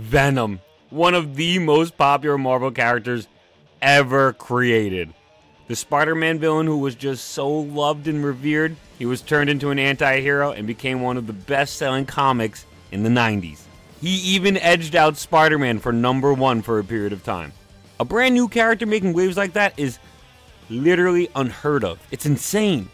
Venom, one of the most popular Marvel characters ever created. The Spider-Man villain who was just so loved and revered, he was turned into an anti-hero and became one of the best-selling comics in the 90s. He even edged out Spider-Man for #1 for a period of time. A brand new character making waves like that is literally unheard of. It's insane.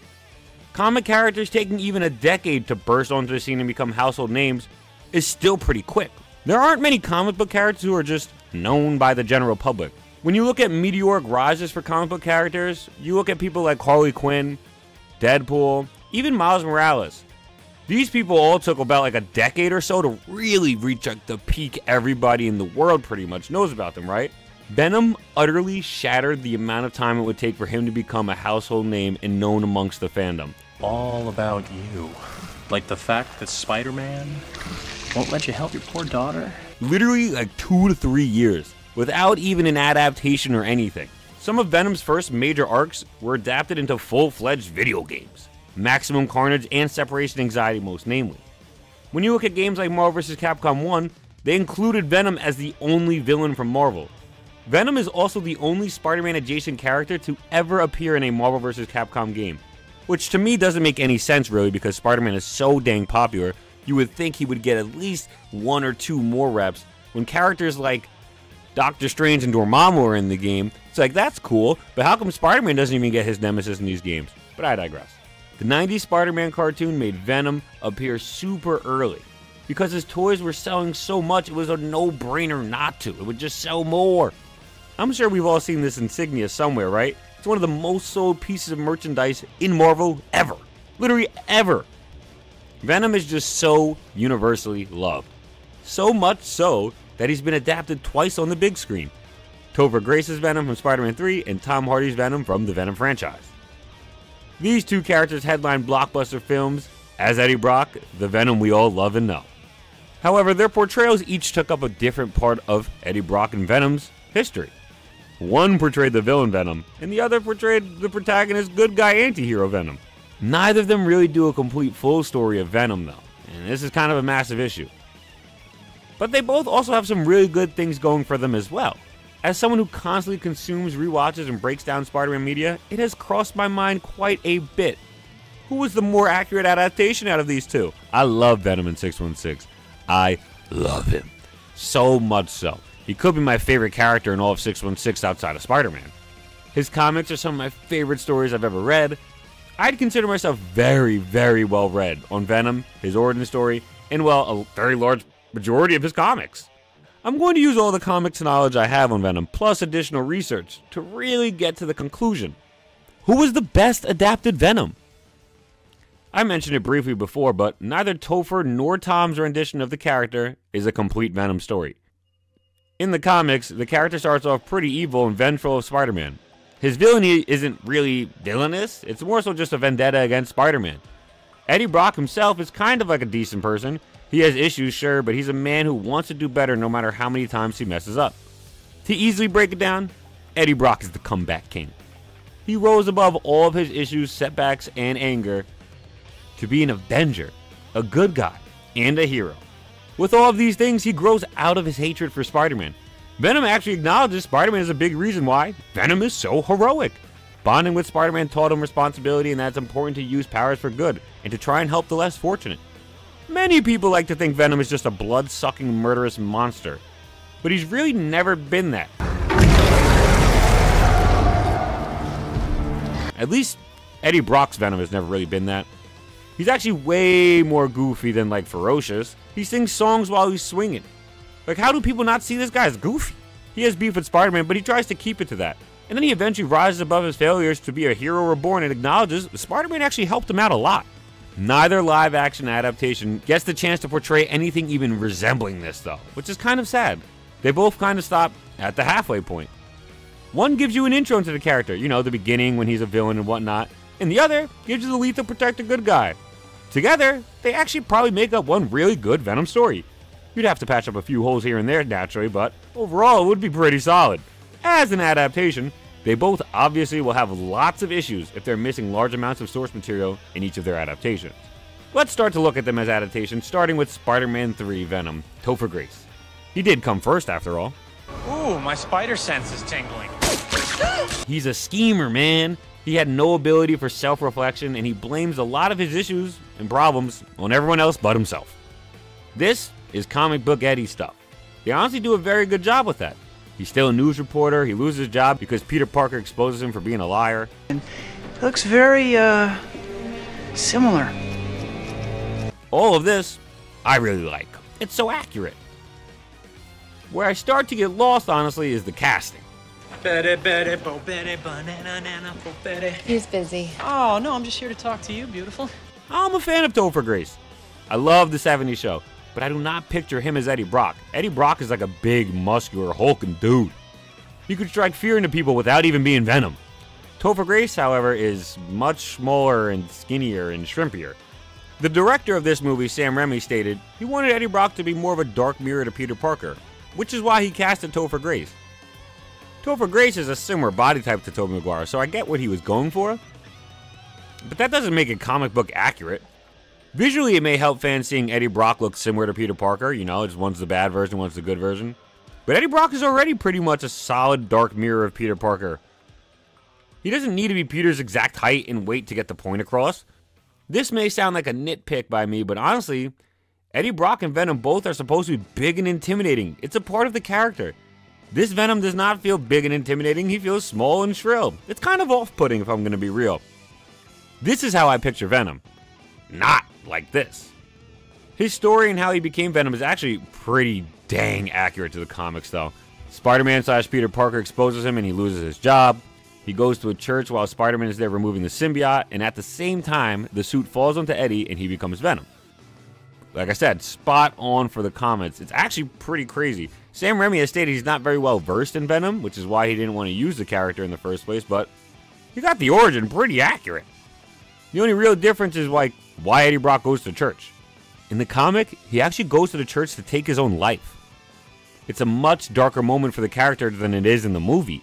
Comic characters taking even a decade to burst onto the scene and become household names is still pretty quick. There aren't many comic book characters who are just known by the general public. When you look at meteoric rises for comic book characters, you look at people like Harley Quinn, Deadpool, even Miles Morales. These people all took about like a decade or so to really reach like the peak everybody in the world pretty much knows about them, right? Venom utterly shattered the amount of time it would take for him to become a household name and known amongst the fandom. All about you. Like the fact that Spider-Man won't let you help your poor daughter? Literally like 2 to 3 years, without even an adaptation or anything. Some of Venom's first major arcs were adapted into full-fledged video games. Maximum Carnage and Separation Anxiety most namely. When you look at games like Marvel vs. Capcom 1, they included Venom as the only villain from Marvel. Venom is also the only Spider-Man adjacent character to ever appear in a Marvel vs. Capcom game. Which to me doesn't make any sense really, because Spider-Man is so dang popular, you would think he would get at least 1 or 2 more reps. When characters like Doctor Strange and Dormammu are in the game, it's like, that's cool, but how come Spider-Man doesn't even get his nemesis in these games? But I digress. The 90s Spider-Man cartoon made Venom appear super early. Because his toys were selling so much, it was a no-brainer not to. It would just sell more. I'm sure we've all seen this insignia somewhere, right? It's one of the most sold pieces of merchandise in Marvel ever. Literally ever. Venom is just so universally loved. So much so that he's been adapted twice on the big screen. Topher Grace's Venom from Spider-Man 3 and Tom Hardy's Venom from the Venom franchise. These two characters headline blockbuster films as Eddie Brock, the Venom we all love and know. However, their portrayals each took up a different part of Eddie Brock and Venom's history. One portrayed the villain Venom, and the other portrayed the protagonist good guy anti-hero Venom. Neither of them really do a complete full story of Venom though, and this is kind of a massive issue. But they both also have some really good things going for them as well. As someone who constantly consumes, rewatches, and breaks down Spider-Man media, it has crossed my mind quite a bit. Who was the more accurate adaptation out of these two? I love Venom in 616. I love him. So much so. He could be my favorite character in all of 616 outside of Spider-Man. His comics are some of my favorite stories I've ever read. I'd consider myself very, very well read on Venom, his origin story, and well, a very large majority of his comics. I'm going to use all the comics knowledge I have on Venom, plus additional research, to really get to the conclusion. Who was the best adapted Venom? I mentioned it briefly before, but neither Topher nor Tom's rendition of the character is a complete Venom story. In the comics, the character starts off pretty evil and vengeful of Spider-Man. His villainy isn't really villainous, it's more so just a vendetta against Spider-Man. Eddie Brock himself is kind of like a decent person. He has issues, sure, but he's a man who wants to do better no matter how many times he messes up. To easily break it down, Eddie Brock is the comeback king. He rose above all of his issues, setbacks, and anger to be an avenger, a good guy, and a hero. With all of these things, he grows out of his hatred for Spider-Man. Venom actually acknowledges Spider-Man is a big reason why Venom is so heroic. Bonding with Spider-Man taught him responsibility and that it's important to use powers for good and to try and help the less fortunate. Many people like to think Venom is just a blood-sucking murderous monster, but he's really never been that. At least Eddie Brock's Venom has never really been that. He's actually way more goofy than like ferocious. He sings songs while he's swinging. Like, how do people not see this guy as goofy? He has beef with Spider-Man, but he tries to keep it to that. And then he eventually rises above his failures to be a hero reborn and acknowledges Spider-Man actually helped him out a lot. Neither live-action adaptation gets the chance to portray anything even resembling this though, which is kind of sad. They both kind of stop at the halfway point. One gives you an intro into the character, you know, the beginning when he's a villain and whatnot, and the other gives you the lethal protector good guy. Together, they actually probably make up one really good Venom story. You'd have to patch up a few holes here and there naturally, but overall it would be pretty solid. As an adaptation, they both obviously will have lots of issues if they're missing large amounts of source material in each of their adaptations. Let's start to look at them as adaptations, starting with Spider-Man 3 Venom, Topher Grace. He did come first, after all. Ooh, my spider sense is tingling. He's a schemer, man. He had no ability for self-reflection, and he blames a lot of his issues and problems on everyone else but himself. This is comic book Eddie stuff. They honestly do a very good job with that. He's still a news reporter. He loses his job because Peter Parker exposes him for being a liar. And it looks very, similar. All of this, I really like. It's so accurate. Where I start to get lost, honestly, is the casting. He's busy. Oh, no, I'm just here to talk to you, beautiful. I'm a fan of Topher Grace. I love the 70s show, but I do not picture him as Eddie Brock. Eddie Brock is like a big, muscular, hulking dude. He could strike fear into people without even being Venom. Topher Grace, however, is much smaller and skinnier and shrimpier. The director of this movie, Sam Raimi, stated he wanted Eddie Brock to be more of a dark mirror to Peter Parker, which is why he casted Topher Grace. Topher Grace is a similar body type to Tobey Maguire, so I get what he was going for, but that doesn't make it comic book accurate. Visually, it may help fans seeing Eddie Brock look similar to Peter Parker, you know, it's one's the bad version, one's the good version. But Eddie Brock is already pretty much a solid dark mirror of Peter Parker. He doesn't need to be Peter's exact height and weight to get the point across. This may sound like a nitpick by me, but honestly, Eddie Brock and Venom both are supposed to be big and intimidating. It's a part of the character. This Venom does not feel big and intimidating, he feels small and shrill. It's kind of off-putting if I'm going to be real. This is how I picture Venom. Not like this. His story and how he became Venom is actually pretty dang accurate to the comics though. Spider-Man / Peter Parker exposes him and he loses his job. He goes to a church while Spider-Man is there removing the symbiote, and at the same time, the suit falls onto Eddie and he becomes Venom. Like I said, spot on for the comics. It's actually pretty crazy. Sam Raimi has stated he's not very well versed in Venom, which is why he didn't want to use the character in the first place, but he got the origin pretty accurate. The only real difference is like why Eddie Brock goes to church. In the comic, he actually goes to the church to take his own life. It's a much darker moment for the character than it is in the movie.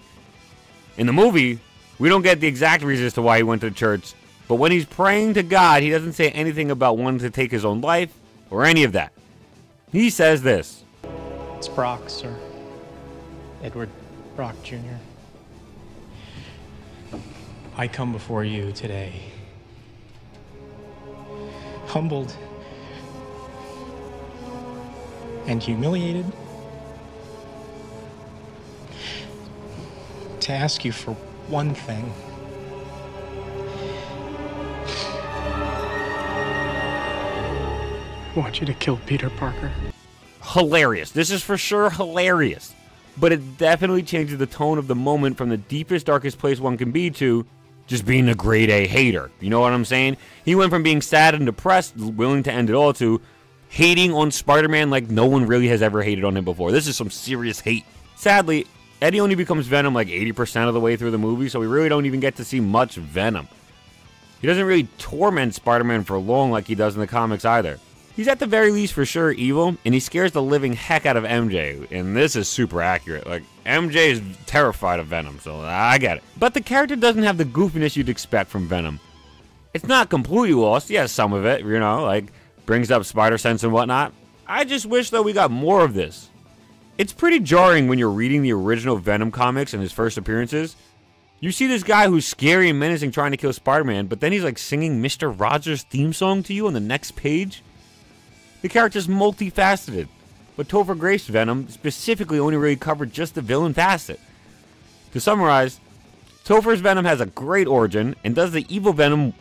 In the movie, we don't get the exact reasons to why he went to church, but when he's praying to God, he doesn't say anything about wanting to take his own life or any of that. He says this. It's Brock, sir. Edward Brock Jr. I come before you today, humbled and humiliated, to ask you for one thing. I want you to kill Peter Parker. Hilarious. This is for sure hilarious. But it definitely changes the tone of the moment from the deepest, darkest place one can be to just being a grade A hater. You know what I'm saying? He went from being sad and depressed, willing to end it all, to hating on Spider-Man like no one really has ever hated on him before. This is some serious hate. Sadly, Eddie only becomes Venom like 80% of the way through the movie, so we really don't even get to see much Venom. He doesn't really torment Spider-Man for long like he does in the comics either. He's at the very least for sure evil, and he scares the living heck out of MJ, and this is super accurate. Like, MJ is terrified of Venom, so I get it. But the character doesn't have the goofiness you'd expect from Venom. It's not completely lost, he has some of it, you know, like, brings up spider sense and whatnot. I just wish, though, we got more of this. It's pretty jarring when you're reading the original Venom comics and his first appearances. You see this guy who's scary and menacing trying to kill Spider-Man, but then he's like singing Mr. Rogers' theme song to you on the next page. The character's multifaceted, but Topher Grace Venom specifically only really covered just the villain facet. To summarize, Topher's Venom has a great origin and does the evil Venom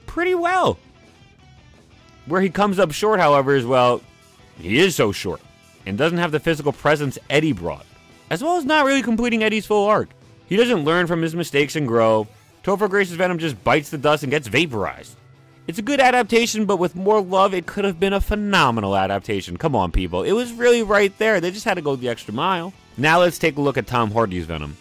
pretty well. Where he comes up short, however, is, well, he is so short and doesn't have the physical presence Eddie brought, as well as not really completing Eddie's full arc. He doesn't learn from his mistakes and grow. Topher Grace's Venom just bites the dust and gets vaporized. It's a good adaptation, but with more love, it could have been a phenomenal adaptation. Come on, people. It was really right there. They just had to go the extra mile. Now let's take a look at Tom Hardy's Venom.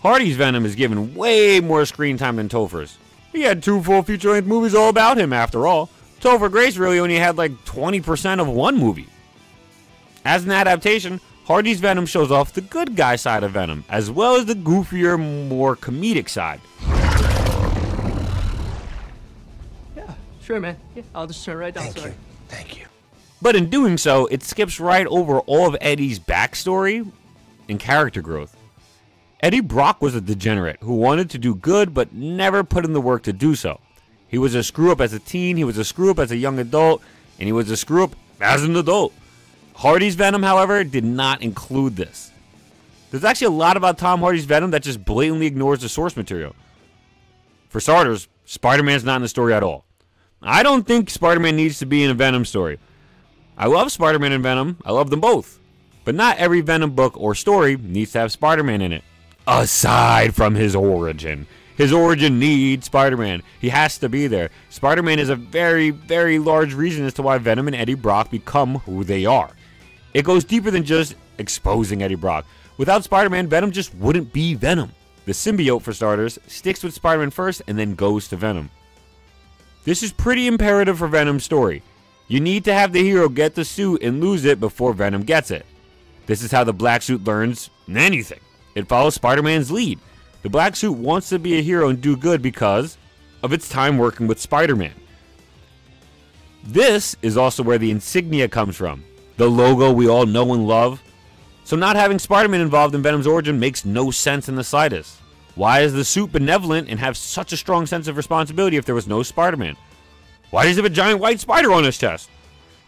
Hardy's Venom is given way more screen time than Topher's. He had 2 full feature-length movies all about him, after all. Topher Grace really only had like 20% of one movie. As an adaptation, Hardy's Venom shows off the good guy side of Venom, as well as the goofier, more comedic side. Sure, man. Yeah, I'll just turn right down. Thank you. But in doing so, it skips right over all of Eddie's backstory and character growth. Eddie Brock was a degenerate who wanted to do good but never put in the work to do so. He was a screw-up as a teen, he was a screw-up as a young adult, and he was a screw-up as an adult. Hardy's Venom, however, did not include this. There's actually a lot about Tom Hardy's Venom that just blatantly ignores the source material. For starters, Spider-Man's not in the story at all. I don't think Spider-Man needs to be in a Venom story. I love Spider-Man and Venom, I love them both. But not every Venom book or story needs to have Spider-Man in it. Aside from his origin. His origin needs Spider-Man. He has to be there. Spider-Man is a very, very large reason as to why Venom and Eddie Brock become who they are. It goes deeper than just exposing Eddie Brock. Without Spider-Man, Venom just wouldn't be Venom. The symbiote, for starters, sticks with Spider-Man first and then goes to Venom. This is pretty imperative for Venom's story. You need to have the hero get the suit and lose it before Venom gets it. This is how the black suit learns anything. It follows Spider-Man's lead. The black suit wants to be a hero and do good because of its time working with Spider-Man. This is also where the insignia comes from. The logo we all know and love. So not having Spider-Man involved in Venom's origin makes no sense in the slightest. Why is the suit benevolent and have such a strong sense of responsibility if there was no Spider-Man? Why does it have a giant white spider on his chest?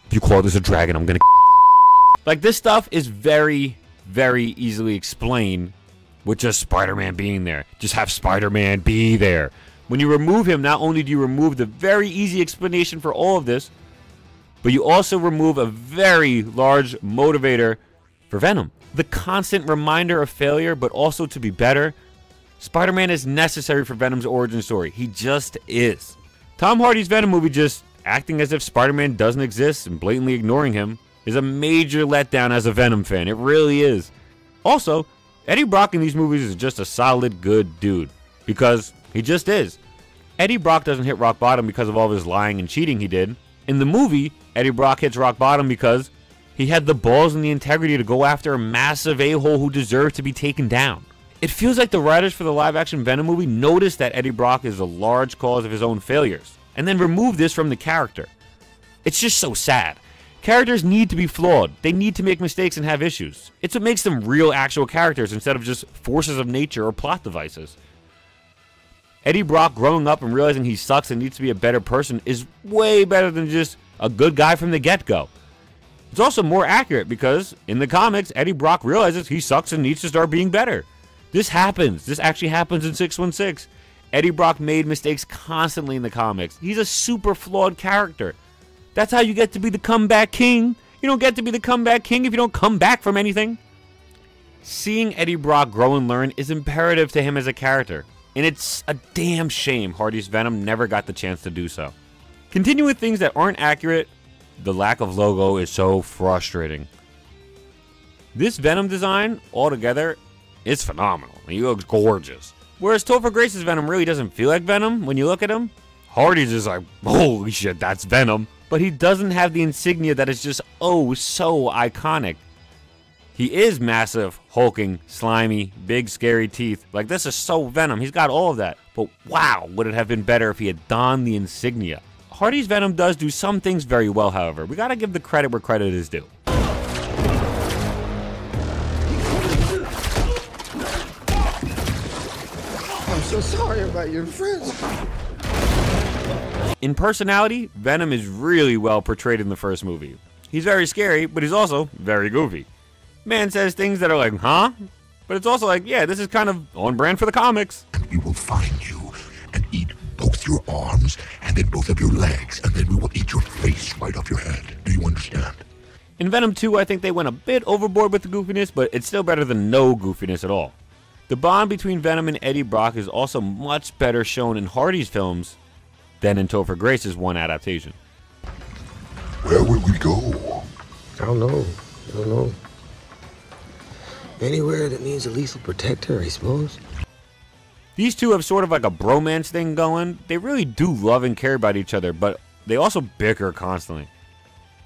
If you call this a dragon, I'm gonna Like, this stuff is very, very easily explained with just Spider-Man being there. Just have Spider-Man be there. When you remove him, not only do you remove the very easy explanation for all of this, but you also remove a very large motivator for Venom. The constant reminder of failure, but also to be better. Spider-Man is necessary for Venom's origin story. He just is. Tom Hardy's Venom movie just acting as if Spider-Man doesn't exist and blatantly ignoring him is a major letdown as a Venom fan. It really is. Also, Eddie Brock in these movies is just a solid, good dude. Because he just is. Eddie Brock doesn't hit rock bottom because of all of his lying and cheating he did. In the movie, Eddie Brock hits rock bottom because he had the balls and the integrity to go after a massive a-hole who deserved to be taken down. It feels like the writers for the live-action Venom movie noticed that Eddie Brock is a large cause of his own failures, and then removed this from the character. It's just so sad. Characters need to be flawed. They need to make mistakes and have issues. It's what makes them real, actual characters instead of just forces of nature or plot devices. Eddie Brock growing up and realizing he sucks and needs to be a better person is way better than just a good guy from the get-go. It's also more accurate because, in the comics, Eddie Brock realizes he sucks and needs to start being better. This happens. This actually happens in 616. Eddie Brock made mistakes constantly in the comics. He's a super flawed character. That's how you get to be the comeback king. You don't get to be the comeback king if you don't come back from anything. Seeing Eddie Brock grow and learn is imperative to him as a character. And it's a damn shame Hardy's Venom never got the chance to do so. Continuing with things that aren't accurate, the lack of logo is so frustrating. This Venom design, altogether, is phenomenal. He looks gorgeous. Whereas Topher Grace's Venom really doesn't feel like Venom when you look at him. Hardy's is like, holy shit, that's Venom. But he doesn't have the insignia that is just, oh, so iconic. He is massive, hulking, slimy, big, scary teeth. Like, this is so Venom. He's got all of that. But wow, would it have been better if he had donned the insignia. Hardy's Venom does do some things very well, however. We gotta give the credit where credit is due. I'm so sorry about your friends. In personality, Venom is really well portrayed in the first movie. He's very scary, but he's also very goofy. Man says things that are like, huh? But it's also like, yeah, this is kind of on brand for the comics. And we will find you and eat both your arms and then both of your legs, and then we will eat your face right off your head. Do you understand? In Venom 2, I think they went a bit overboard with the goofiness, but it's still better than no goofiness at all. The bond between Venom and Eddie Brock is also much better shown in Hardy's films than in Topher Grace's one adaptation. Where will we go? I don't know. Anywhere that means at least will protect her, I suppose. These two have sort of like a bromance thing going. They really do love and care about each other, but they also bicker constantly.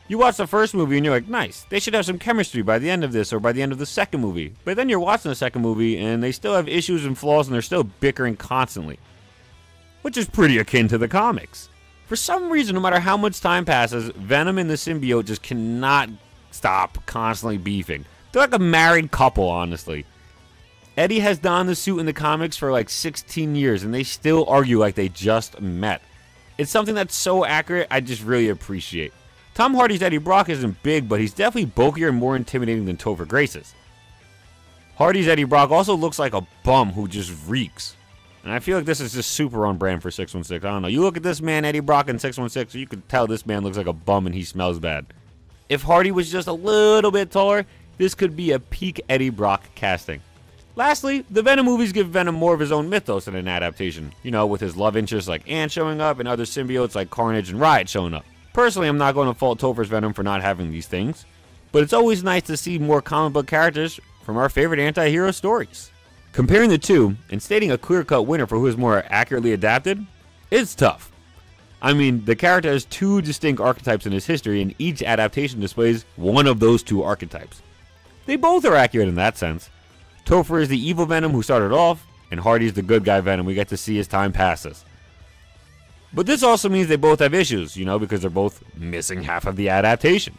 You watch the first movie and you're like, nice, they should have some chemistry by the end of this or by the end of the second movie. But then you're watching the second movie and they still have issues and flaws and they're still bickering constantly. Which is pretty akin to the comics. For some reason, no matter how much time passes, Venom and the symbiote just cannot stop constantly beefing. They're like a married couple, honestly. Eddie has donned the suit in the comics for like 16 years, and they still argue like they just met. It's something that's so accurate, I just really appreciate. Tom Hardy's Eddie Brock isn't big, but he's definitely bulkier and more intimidating than Topher Grace is. Hardy's Eddie Brock also looks like a bum who just reeks. And I feel like this is just super on brand for 616. I don't know. You look at this man, Eddie Brock, in 616, you can tell this man looks like a bum and he smells bad. If Hardy was just a little bit taller, this could be a peak Eddie Brock casting. Lastly, the Venom movies give Venom more of his own mythos in an adaptation. You know, with his love interests like Ant showing up and other symbiotes like Carnage and Riot showing up. Personally, I'm not going to fault Topher's Venom for not having these things. But it's always nice to see more comic book characters from our favorite anti-hero stories. Comparing the two, and stating a clear-cut winner for who is more accurately adapted, is tough. I mean, the character has two distinct archetypes in his history, and each adaptation displays one of those two archetypes. They both are accurate in that sense. Topher is the evil Venom who started off, and Hardy's the good guy Venom we get to see as time passes. But this also means they both have issues, you know, because they're both missing half of the adaptation.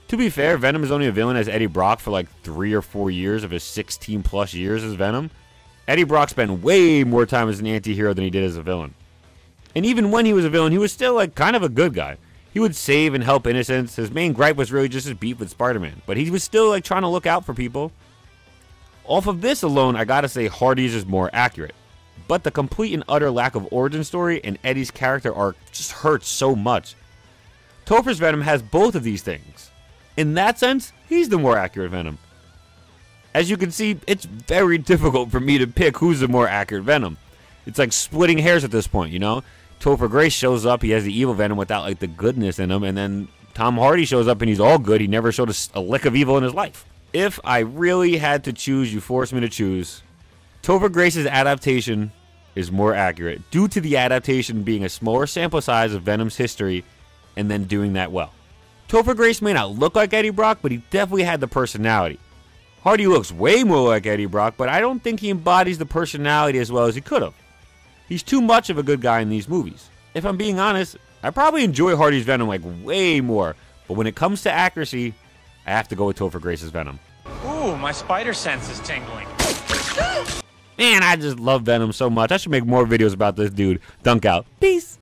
To be fair, Venom is only a villain as Eddie Brock for like 3 or 4 years of his 16 plus years as Venom. Eddie Brock spent way more time as an anti-hero than he did as a villain. And even when he was a villain, he was still like kind of a good guy. He would save and help innocents. His main gripe was really just his beef with Spider-Man. But he was still like trying to look out for people. Off of this alone, I gotta say Hardy's is more accurate. But the complete and utter lack of origin story and Eddie's character arc just hurts so much. Topher's Venom has both of these things. In that sense, he's the more accurate Venom. As you can see, it's very difficult for me to pick who's the more accurate Venom. It's like splitting hairs at this point, you know? Topher Grace shows up, he has the evil Venom without like the goodness in him, and then Tom Hardy shows up and he's all good, he never showed a lick of evil in his life. If I really had to choose, you forced me to choose, Topher Grace's adaptation is more accurate, due to the adaptation being a smaller sample size of Venom's history, and then doing that well. Topher Grace may not look like Eddie Brock, but he definitely had the personality. Hardy looks way more like Eddie Brock, but I don't think he embodies the personality as well as he could have. He's too much of a good guy in these movies. If I'm being honest, I probably enjoy Hardy's Venom like way more, but when it comes to accuracy, I have to go with Topher Grace's Venom. Ooh, my spider sense is tingling. Man, I just love Venom so much. I should make more videos about this dude. Dunk out. Peace.